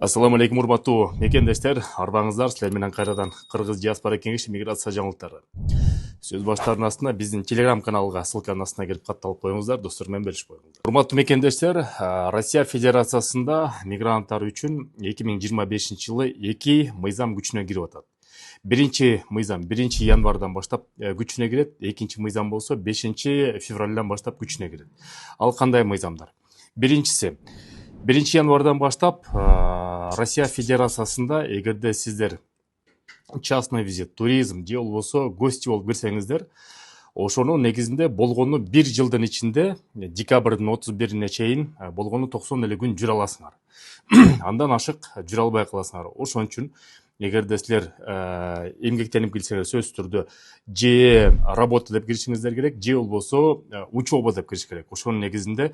Ассаламу алейкум, урматтуу мекендештер, арбаңыздар, силер менен кайрадан Кыргыз диаспора кеңеши миграция жаңылыктары. Сөз баштарынын астына биздин телеграм каналга ссылканын астына кирип катталып коюңуздар, достор менен бөлүшүп коюңуздар. Урматтуу мекендештер, Россия Федерациясында мигранттар үчүн 2025 жылы 2 мыйзам күчүнө кирип атат. Биринчи мыйзам 1 январдан баштап күчүнө кирет, экинчи мыйзам болсо 5 февралдан баштап күчүнө кирет. Ал кандай мыйзамдар? Биринчиси 1 январдан баштап Россия Федерациясында эгерде сиздер частный визит, туризм же болбосо гости болуп кирсеңиздер, ошонун негизинде болгону 1 жылдын ичинде декабрдын 31-ине чейин болгону 90 эле күн жүрө аласыңар. Андан ашык жүрө албай каласыңар. Ошон үчүн эгерде силер эмгектенип келсеңер сөзсүз түрдө же работа деп киришиңиздер керек, же болбосо учеба деп кириш керек. Ошонун негизинде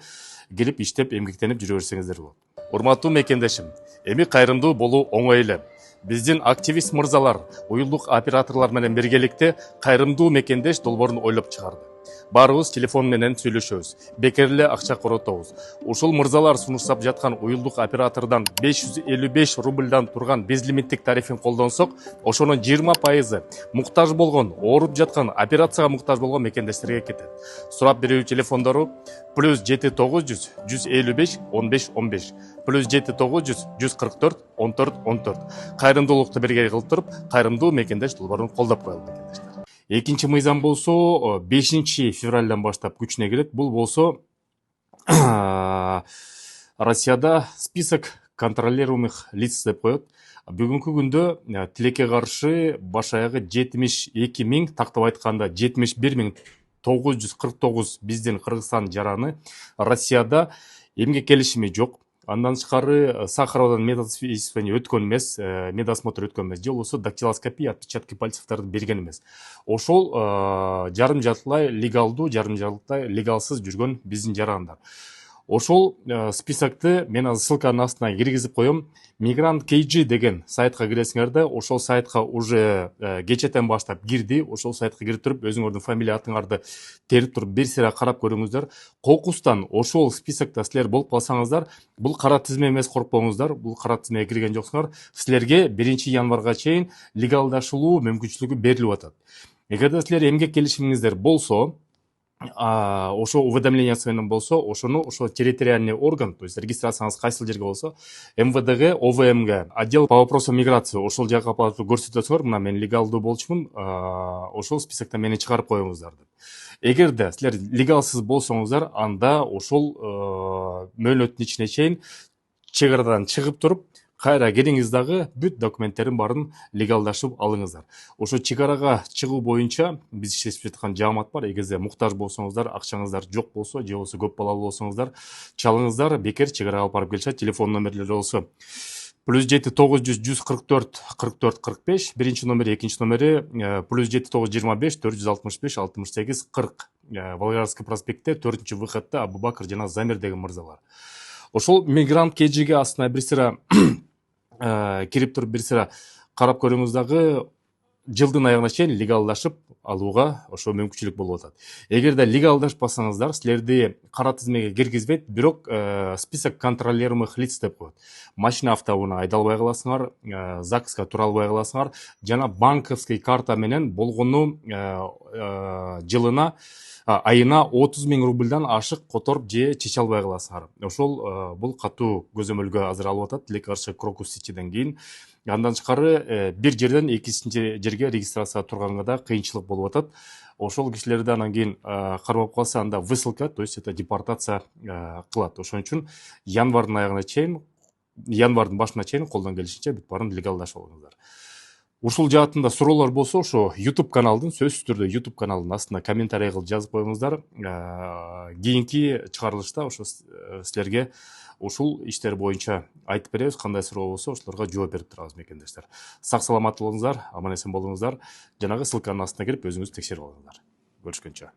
келип иштеп эмгектенип жүрө берсеңиздер болот. Урматтуу мекендешим, эми кайрымдуу болуу оңой эле. Биздин активист мырзалар, уюлдук операторлор менен биргеликте кайрымдуу мекендеш долбоорун ойлоп чыгарды. Баарыбыз телефон менен сүйлөшөбүз, бекер эле акча коротобуз. Ушул мырзалар сунуштап жаткан уюлдук оператордон 555 рубльдан турган безлимиттик тарифин колдонсок, ошонун 20% муктаж болгон, ооруп жаткан, операцияга муктаж болгон мекендештерге кетет. Сурап берүү телефондору +7 900 155 15 15, +7 900 144 14 14. Кайрымдуулукту бирге кылып туруп, кайрымдуу мекендеш долбоорун колдоп коелу мекендештер. Экинчи мыйзам болсо 5 февралдан баштап күчүнө кирет. Бул болсо Россияда список контролируемых лиц деп коет. Бүгүнкү күндө тилекке каршы баш аягы 72 миң, тактап айтканда 71 949 биздин Кыргызстан жараны Россияда эмгек келишими жок. Андан тышкары Сахаровдон медосвидетельствование өткөн эмес, медосмотр өткөн эмес, же болбосо дактилоскопия, отпечатки пальцевдерди берген эмес. Ошол жарым жартылай легалдуу, жарым жартылай легалсыз жүргөн биздин жарандар. Ошол списокты мен азыр ссылканын астына киргизип коем. Мигрант KG деген сайтка киресиңер да, ошол сайтка уже кечетен баштап кирди. Ошол сайтка кирип туруп, өзүңөрдүн фамилия атыңарды терип туруп, бир сыйра карап көрүңүздөр. Кокустан ошол списокто силер болуп калсаңыздар, бул кара тизме эмес, коркпоңуздар. Бул кара тизмеге кирген жоксуңар. Силерге 1 январга чейин легалдашылуу мүмкүнчүлүгү берилип атат. Эгерде силер эмгек келишимиңиздер болсо, ошо уведомлениясы менен болсо, ошону территориальный орган, то есть регистрацияңыз кайсыл жерге болсо, МВДге, ОВМге, отдел по вопросам миграции, ошол жакка барып көрсөтөсүңөр, мына мен легалдуу болчумун, ошол списоктон мени чыгарып коюңуздар деп. Эгерде силер легалсыз болсоңуздар, анда ошол мөөнөттүн ичине чейин чек арадан чыгып туруп, кайра келиңиз дагы бүт документтерин баарын легалдашып алыңыздар. Ошо чек арага чыгуу боюнча биз иштешип жаткан жаамат бар. Эгерде муктаж болсоңуздар, акчаңыздар жок болсо, же болбосо көп балалуу болсоңуздар, чалыңыздар, бекер чек арага алып барып келишет. Телефон номерлери болсо +7 900 144 44 45, биринчи номери, экинчи номери +7 925 465 68 40. Волгоградский проспектте 4-выходто Абубакыр жана Замир деген мырзалар. Ошол мигрант KGге астына бир сыра кирип туруп, бир сыра карап көрүңүз дагы, жылдын аягына чейин легалдашып алууга ошо мүмкүнчүлүк болуп атат. Эгерде легалдашпасаңыздар, силерди кара тизмеге киргизбейт, бирок список контролируемых лиц деп коет. Машина автоунаа айдала албай каласыңар, ЗАГСка тура албай каласыңар, жана банковский карта менен болгону жылына, айына 30 000 рубльдан ашык которуп же чече албай каласыңар. Ошол бул катуу көзөмөлгө азыр алып атат, тилекке каршы Крокус Ситиден кийин. Андан тышкары бир жерден экинчи жерге регистрация турганга да кыйынчылык болуп атат. Ошол кишилерди анан кийин кармап калса, анда высылка, то есть это депортация кылат. Ошон үчүн январдын аягына чейин, январдын башына чейин колдон келишинче бүт баарын легалдашып алыңыздар. Ушул жаатында суроолор болсо, ошо YouTube каналдын, сөзсүз түрдө YouTube каналдын астына комментарий кылып жазып коюңуздар. Кийинки чыгарылышта ошо силерге ушул иштер боюнча айтып беребиз, кандай суроо болсо ошолорго жооп берип турабыз мекендештер. Сак саламат болуңуздар, аман эсен болуңуздар. Жанагы ссылканын астына кирип өзүңүз текшерип алыңыздар. Көрүшкөнчө.